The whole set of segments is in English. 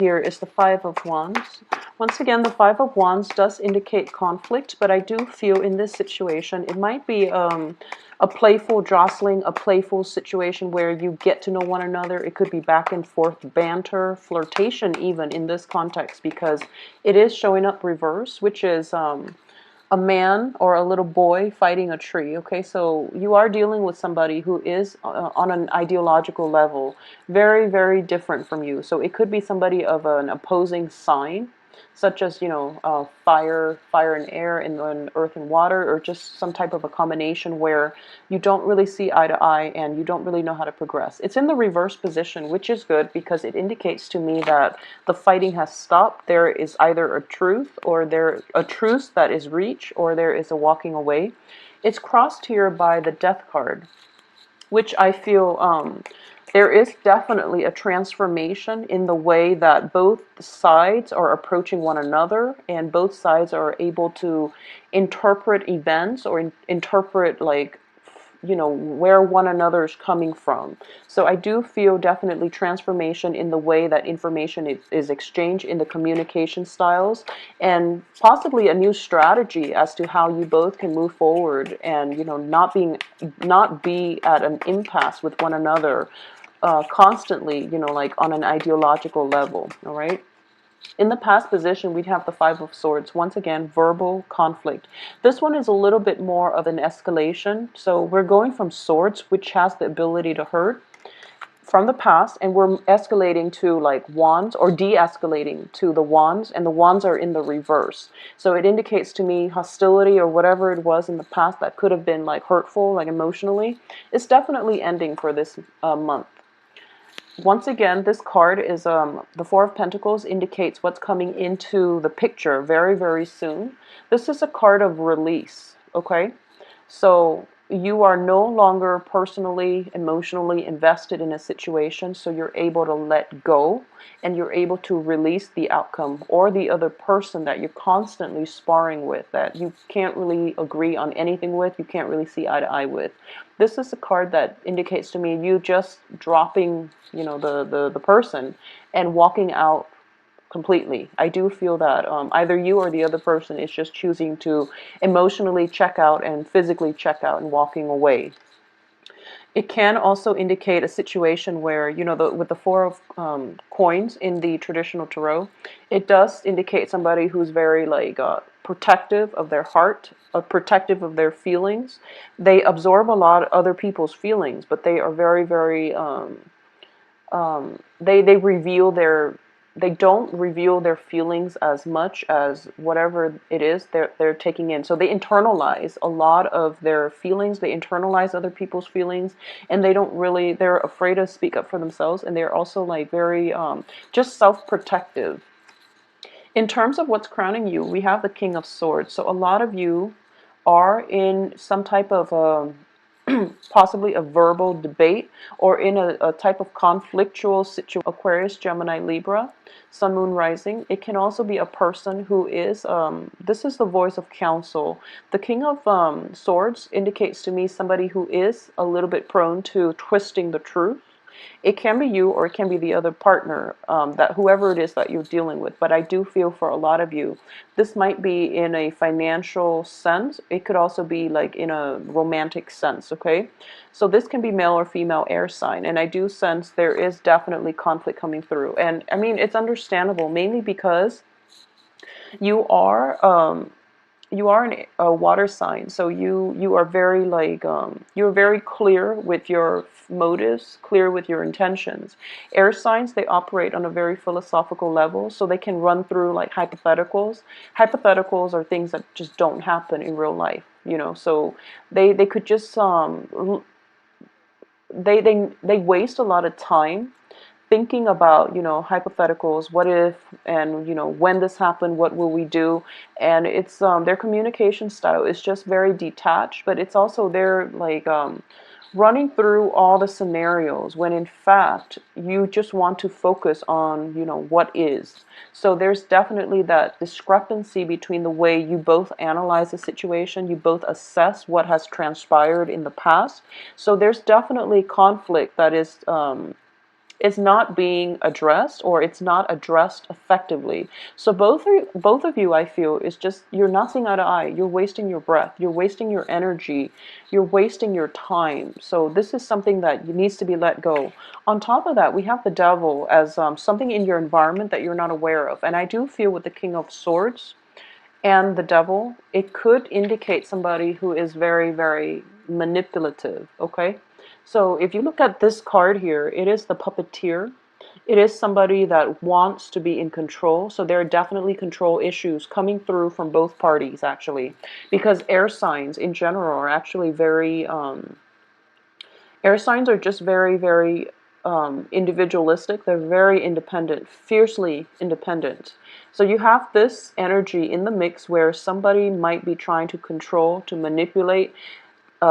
here is the Five of Wands. Once again, the Five of Wands does indicate conflict, but I do feel in this situation it might be a playful jostling, a playful situation where you get to know one another. It could be back and forth banter, flirtation even in this context, because it is showing up reverse, which is a man or a little boy fighting a tree. Okay, so you are dealing with somebody who is on an ideological level very, very different from you. So it could be somebody of an opposing sign, such as, fire and air, and then earth and water, or just some type of a combination where you don't really see eye to eye and you don't really know how to progress. It's in the reverse position, which is good because it indicates to me that the fighting has stopped. There is either a truth, or there a truce that is reached, or there is a walking away. It's crossed here by the Death card, which I feel there is definitely a transformation in the way that both sides are approaching one another, and both sides are able to interpret events, or interpret, like, where one another is coming from. So I do feel definitely transformation in the way that information is exchanged, in the communication styles, and possibly a new strategy as to how you both can move forward, and not be at an impasse with one another constantly, like on an ideological level. All right. In the past position, we'd have the Five of Swords. Once again, verbal conflict. This one is a little bit more of an escalation. So we're going from swords, which has the ability to hurt, from the past, and we're escalating to like wands, or de-escalating to the wands, and the wands are in the reverse. So it indicates to me hostility, or whatever it was in the past that could have been like hurtful, like emotionally. It's definitely ending for this month. Once again, this card is the Four of Pentacles, indicates what's coming into the picture very, very soon. This is a card of release, okay? So you are no longer personally, emotionally invested in a situation, so you're able to let go, and you're able to release the outcome, or the other person that you're constantly sparring with, that you can't really agree on anything with, you can't really see eye to eye with. This is a card that indicates to me you just dropping, the person, and walking out completely. I do feel that either you or the other person is just choosing to emotionally check out and physically check out and walking away. It can also indicate a situation where, with the Four of Coins in the traditional tarot, it does indicate somebody who's very like protective of their heart, protective of their feelings. They absorb a lot of other people's feelings, but they are very, very they reveal they don't reveal their feelings as much as whatever it is they're taking in. So they internalize a lot of their feelings, they internalize other people's feelings, and they're afraid to speak up for themselves, and they're also like very just self-protective. In terms of what's crowning you, we have the King of Swords. So a lot of you are in some type of possibly a verbal debate, or in a type of conflictual situation. Aquarius, Gemini, Libra, Sun, Moon, Rising. It can also be a person who is, this is the voice of counsel. The King of Swords indicates to me somebody who is a little bit prone to twisting the truth. It can be you, or it can be the other partner, that whoever it is that you're dealing with. But I do feel for a lot of you, this might be in a financial sense. It could also be like in a romantic sense, okay? So this can be male or female air sign. And I do sense there is definitely conflict coming through. And I mean, it's understandable, mainly because you are a water sign, so you are very like you're very clear with your motives, clear with your intentions. Air signs, they operate on a very philosophical level, so they can run through like hypotheticals. Hypotheticals are things that just don't happen in real life, so they could just they waste a lot of time thinking about, hypotheticals, what if, and, when this happened, what will we do? And it's, their communication style is just very detached, but it's also they're like, running through all the scenarios, when in fact, you just want to focus on, what is. So there's definitely that discrepancy between the way you both analyze the situation, you both assess what has transpired in the past. So there's definitely conflict that is, is not being addressed, or it's not addressed effectively. So both of you, I feel, is just, you're not seeing eye to eye. You're wasting your breath. You're wasting your energy. You're wasting your time. So this is something that needs to be let go. On top of that, we have the devil as something in your environment that you're not aware of. And I do feel with the King of Swords and the devil, it could indicate somebody who is very, very manipulative, okay? So if you look at this card here, it is the puppeteer. It is somebody that wants to be in control. So there are definitely control issues coming through from both parties, actually. Because air signs in general are actually very, air signs are just very, very individualistic. They're very independent, fiercely independent. So you have this energy in the mix where somebody might be trying to control, to manipulate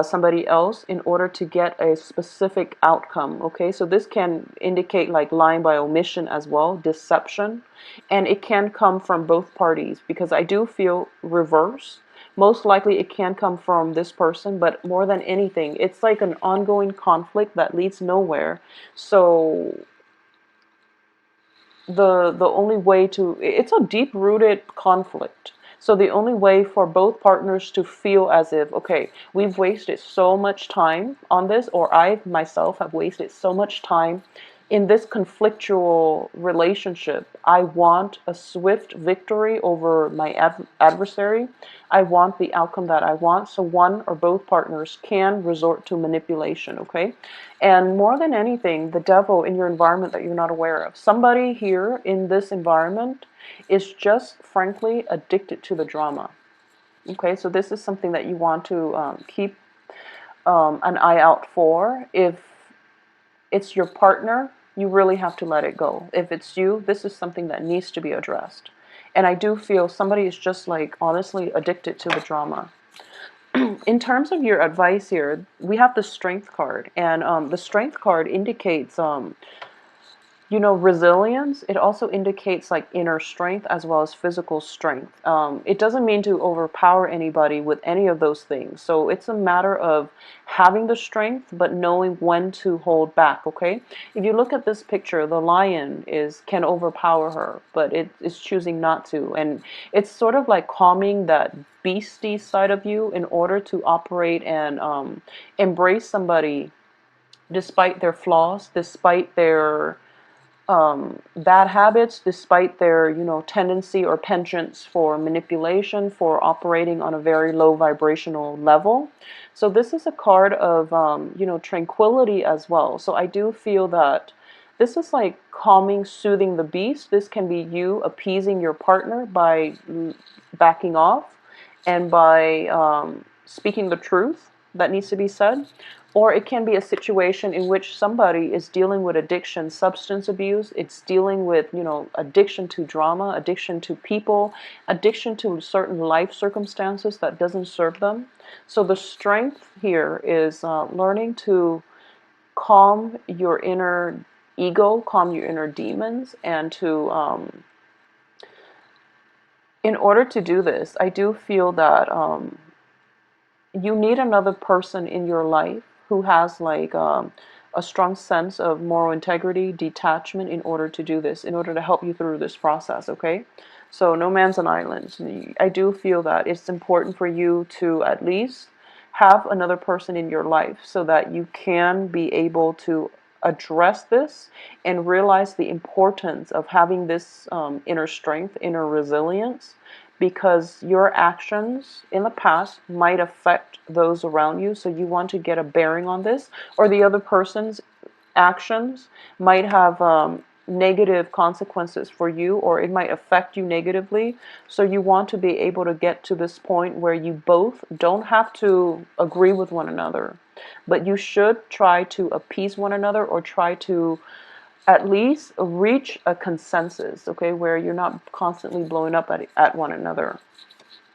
somebody else in order to get a specific outcome. Okay, so this can indicate like lying by omission as well, deception, and it can come from both parties, because I do feel reverse. Most likely it can come from this person, but more than anything, it's like an ongoing conflict that leads nowhere. So the only way to, it's a deep rooted conflict. So the only way for both partners to feel as if, okay, we've wasted so much time on this, or I myself have wasted so much time in this conflictual relationship. I want a swift victory over my adversary. I want the outcome that I want. So one or both partners can resort to manipulation, okay? And more than anything, the devil in your environment that you're not aware of. Somebody here in this environment is just frankly addicted to the drama. Okay, so this is something that you want to keep an eye out for. If it's your partner, you really have to let it go. If it's you, this is something that needs to be addressed. And I do feel somebody is just like honestly addicted to the drama. In terms of your advice here, we have the Strength card, and the Strength card indicates you know, resilience. It also indicates like inner strength as well as physical strength. It doesn't mean to overpower anybody with any of those things. So it's a matter of having the strength, but knowing when to hold back, okay? If you look at this picture, the lion can overpower her, but it is choosing not to. And it's sort of like calming that beastie side of you in order to operate and embrace somebody despite their flaws, despite their bad habits, despite their, you know, tendency or penchants for manipulation, for operating on a very low vibrational level. So this is a card of, you know, tranquility as well. So I do feel that this is like calming, soothing the beast. This can be you appeasing your partner by backing off and by speaking the truth that needs to be said. Or it can be a situation in which somebody is dealing with addiction, substance abuse. It's dealing with, you know, addiction to drama, addiction to people, addiction to certain life circumstances that doesn't serve them. So the strength here is learning to calm your inner ego, calm your inner demons, and to, in order to do this, I do feel that you need another person in your life who has like a strong sense of moral integrity, detachment in order to do this, in order to help you through this process, okay? So no man's an island. I do feel that it's important for you to at least have another person in your life so that you can be able to address this and realize the importance of having this inner strength, inner resilience, because your actions in the past might affect those around you. So you want to get a bearing on this, or the other person's actions might have negative consequences for you, or it might affect you negatively. So you want to be able to get to this point where you both don't have to agree with one another, but you should try to appease one another, or try to at least reach a consensus, okay, where you're not constantly blowing up at one another.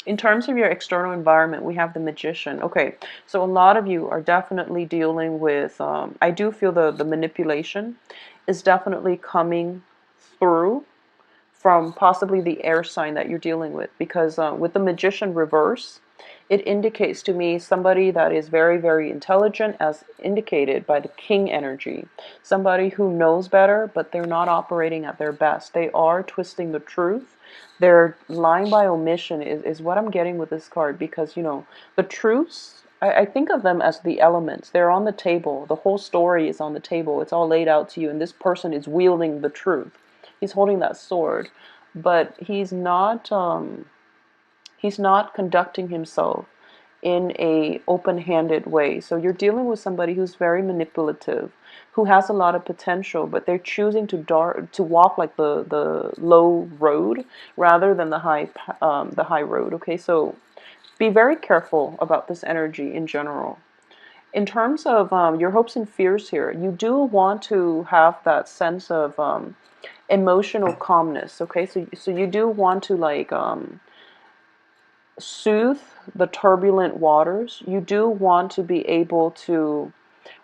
In terms of your external environment, we have the Magician. Okay, so a lot of you are definitely dealing with, I do feel the manipulation is definitely coming through from possibly the air sign that you're dealing with, because with the Magician reverse, it indicates to me somebody that is very, very intelligent, as indicated by the king energy. Somebody who knows better, but they're not operating at their best. They are twisting the truth. They're lying by omission is what I'm getting with this card, because, the truths, I think of them as the elements. They're on the table. The whole story is on the table. It's all laid out to you, and this person is wielding the truth. He's holding that sword, but he's not conducting himself in a open-handed way. So you're dealing with somebody who's very manipulative, who has a lot of potential, but they're choosing to walk like the low road rather than the high road. Okay, so be very careful about this energy in general. In terms of your hopes and fears here, you do want to have that sense of emotional calmness. Okay, so you do want to soothe the turbulent waters. You do want to be able to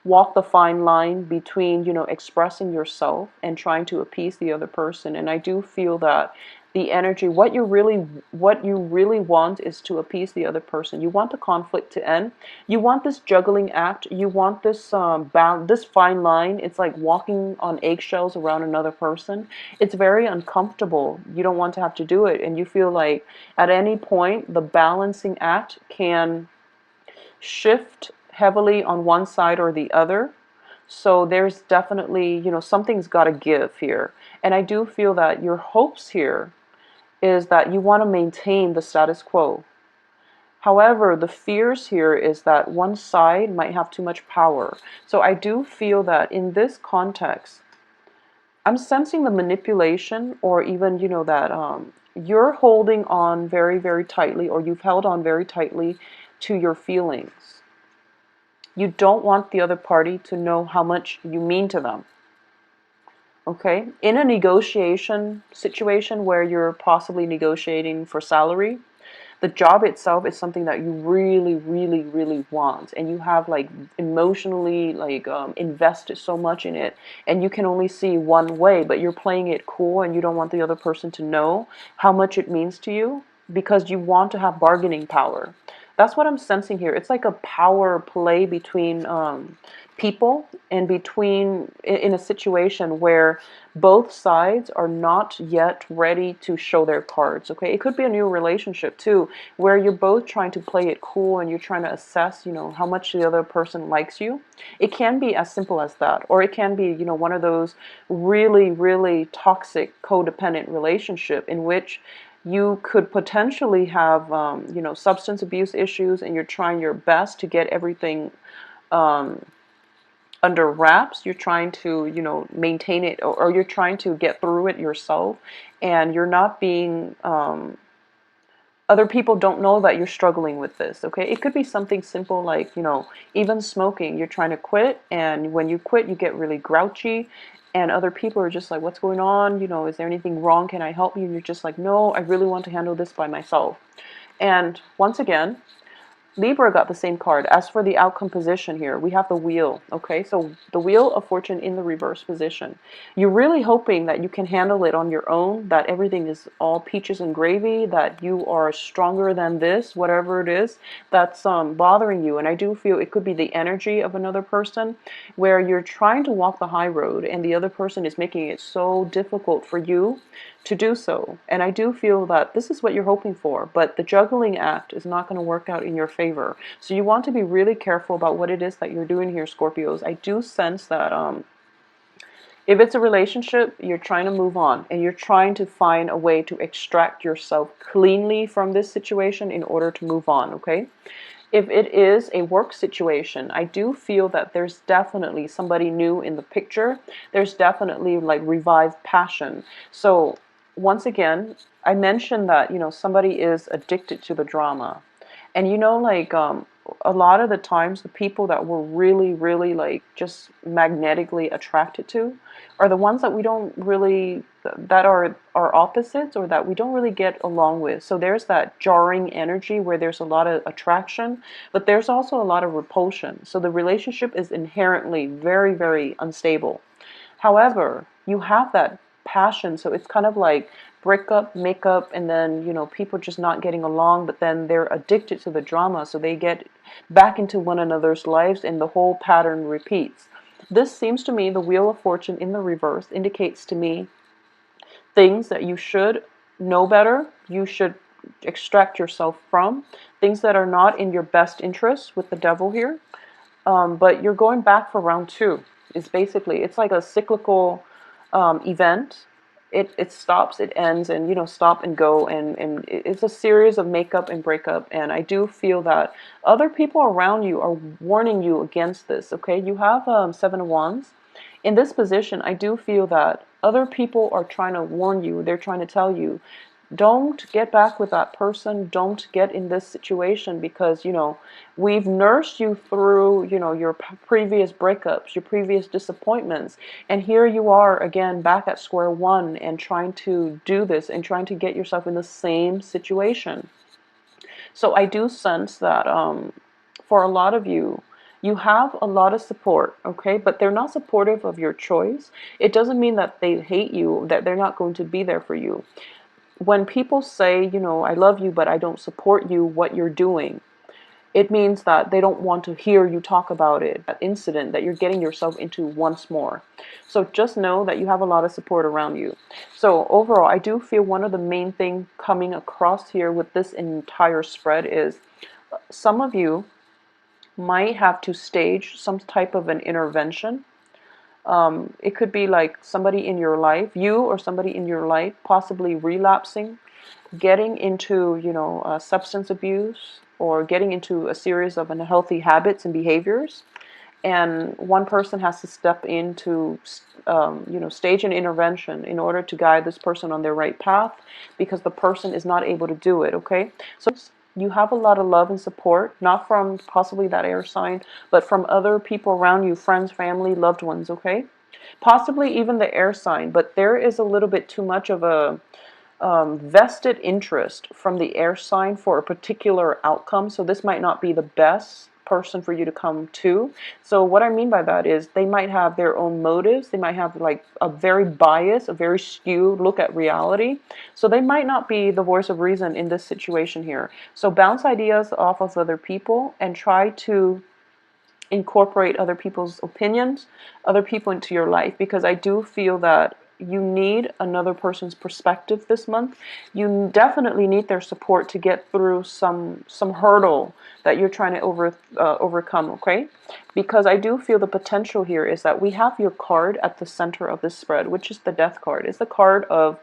walk the fine line between, expressing yourself and trying to appease the other person. And I do feel that the energy, what you really want is to appease the other person. You want the conflict to end. You want this juggling act. You want this fine line. It's like walking on eggshells around another person. It's very uncomfortable. You don't want to have to do it, and you feel like at any point the balancing act can shift heavily on one side or the other. So there's definitely, something's got to give here. And I do feel that your hopes here is that you want to maintain the status quo. However, the fears here is that one side might have too much power. So I do feel that in this context, I'm sensing the manipulation, or even, that you're holding on very, very tightly, or you've held on very tightly to your feelings. You don't want the other party to know how much you mean to them. Okay? In a negotiation situation where you're possibly negotiating for salary, the job itself is something that you really, really, really want, and you have emotionally invested so much in it, and you can only see one way, but you're playing it cool, and you don't want the other person to know how much it means to you, because you want to have bargaining power. That's what I'm sensing here. It's like a power play between people, and in a situation where both sides are not yet ready to show their cards. Okay, it could be a new relationship too, where you're both trying to play it cool, and you're trying to assess, how much the other person likes you. It can be as simple as that, or it can be, one of those really, really toxic codependent relationship in which you could potentially have, substance abuse issues, and you're trying your best to get everything under wraps. You're trying to, maintain it, or you're trying to get through it yourself, and you're not being, other people don't know that you're struggling with this. Okay, it could be something simple like, even smoking. You're trying to quit, and when you quit, you get really grouchy, and other people are just like, what's going on? Is there anything wrong? Can I help you? And you're just like, no, I really want to handle this by myself. And once again, Libra got the same card. As for the outcome position here, we have the wheel. Okay, so the wheel of fortune in the reverse position. You're really hoping that you can handle it on your own, that everything is all peaches and gravy, that you are stronger than this, whatever it is that's bothering you. And I do feel it could be the energy of another person, where you're trying to walk the high road, and the other person is making it so difficult for you to do so. And I do feel that this is what you're hoping for, but the juggling act is not going to work out in your favor. So you want to be really careful about what it is that you're doing here, Scorpios. I do sense that if it's a relationship, you're trying to move on, and you're trying to find a way to extract yourself cleanly from this situation in order to move on, okay? If it is a work situation, I do feel that there's definitely somebody new in the picture. There's definitely revived passion. So once again, I mentioned that, somebody is addicted to the drama. And a lot of the times, the people that we're really, really just magnetically attracted to are the ones that we don't really, that are opposites, or that we don't really get along with. So there's that jarring energy where there's a lot of attraction, but there's also a lot of repulsion. So the relationship is inherently very, very unstable. However, you have that passion. So it's kind of like break up, make up, and then, you know, people just not getting along, but then they're addicted to the drama. So they get back into one another's lives and the whole pattern repeats. This seems to me, the Wheel of Fortune in the reverse indicates to me things that you should know better, you should extract yourself from, things that are not in your best interest with the devil here. But you're going back for round two. It's like a cyclical event. It stops, it ends, and, you know, stop and go, and it's a series of makeup and breakup. And I do feel that other people around you are warning you against this. Okay, you have Seven of Wands. In this position, I do feel that other people are trying to warn you. They're trying to tell you, don't get back with that person. Don't get in this situation because, you know, we've nursed you through, you know, your previous breakups, your previous disappointments. And here you are again back at square one and trying to do this and trying to get yourself in the same situation. So I do sense that for a lot of you, you have a lot of support, okay? But they're not supportive of your choice. It doesn't mean that they hate you, that they're not going to be there for you. When people say, you know, I love you, but I don't support you, what you're doing, it means that they don't want to hear you talk about it, that incident that you're getting yourself into once more. So just know that you have a lot of support around you. So overall, I do feel one of the main things coming across here with this entire spread is some of you might have to stage some type of an intervention. It could be like somebody in your life, you or somebody in your life, possibly relapsing, getting into, you know, substance abuse, or getting into a series of unhealthy habits and behaviors. And one person has to step in to, you know, stage an intervention in order to guide this person on their right path, because the person is not able to do it, okay? So you have a lot of love and support, not from possibly that air sign, but from other people around you, friends, family, loved ones, okay? Possibly even the air sign, but there is a little bit too much of a vested interest from the air sign for a particular outcome. So this might not be the best person for you to come to. So what I mean by that is they might have their own motives. They might have like a very biased, a very skewed look at reality. So they might not be the voice of reason in this situation here. So bounce ideas off of other people and try to incorporate other people's opinions, other people into your life, because I do feel that you need another person's perspective this month. You definitely need their support to get through some hurdle that you're trying to overcome, okay? Because I do feel the potential here is that we have your card at the center of this spread, which is the Death card. It's the card of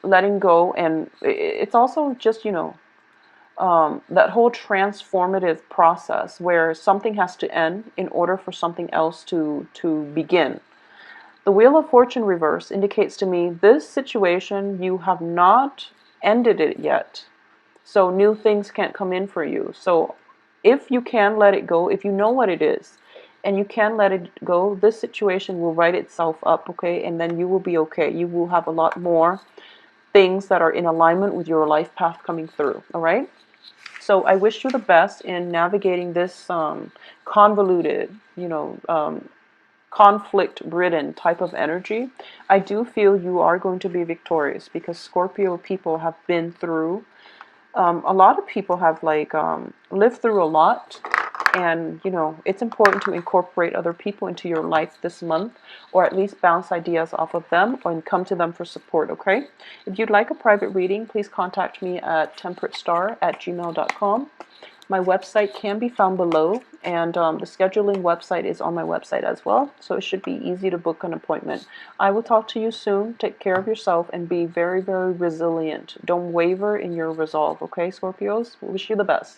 letting go, and it's also just, you know, that whole transformative process where something has to end in order for something else to begin. The Wheel of Fortune reverse indicates to me this situation, you have not ended it yet. So new things can't come in for you. So if you can let it go, if you know what it is, and you can let it go, this situation will write itself up, okay? And then you will be okay. You will have a lot more things that are in alignment with your life path coming through, all right? So I wish you the best in navigating this convoluted, you know, conflict-ridden type of energy. I do feel you are going to be victorious because Scorpio people have been through, a lot of people have like lived through a lot, and, you know, it's important to incorporate other people into your life this month, or at least bounce ideas off of them and come to them for support, okay? If you'd like a private reading, please contact me at temperatestar@gmail.com. My website can be found below, and the scheduling website is on my website as well, so it should be easy to book an appointment. I will talk to you soon. Take care of yourself and be very, very resilient. Don't waver in your resolve, okay, Scorpios? Wish you the best.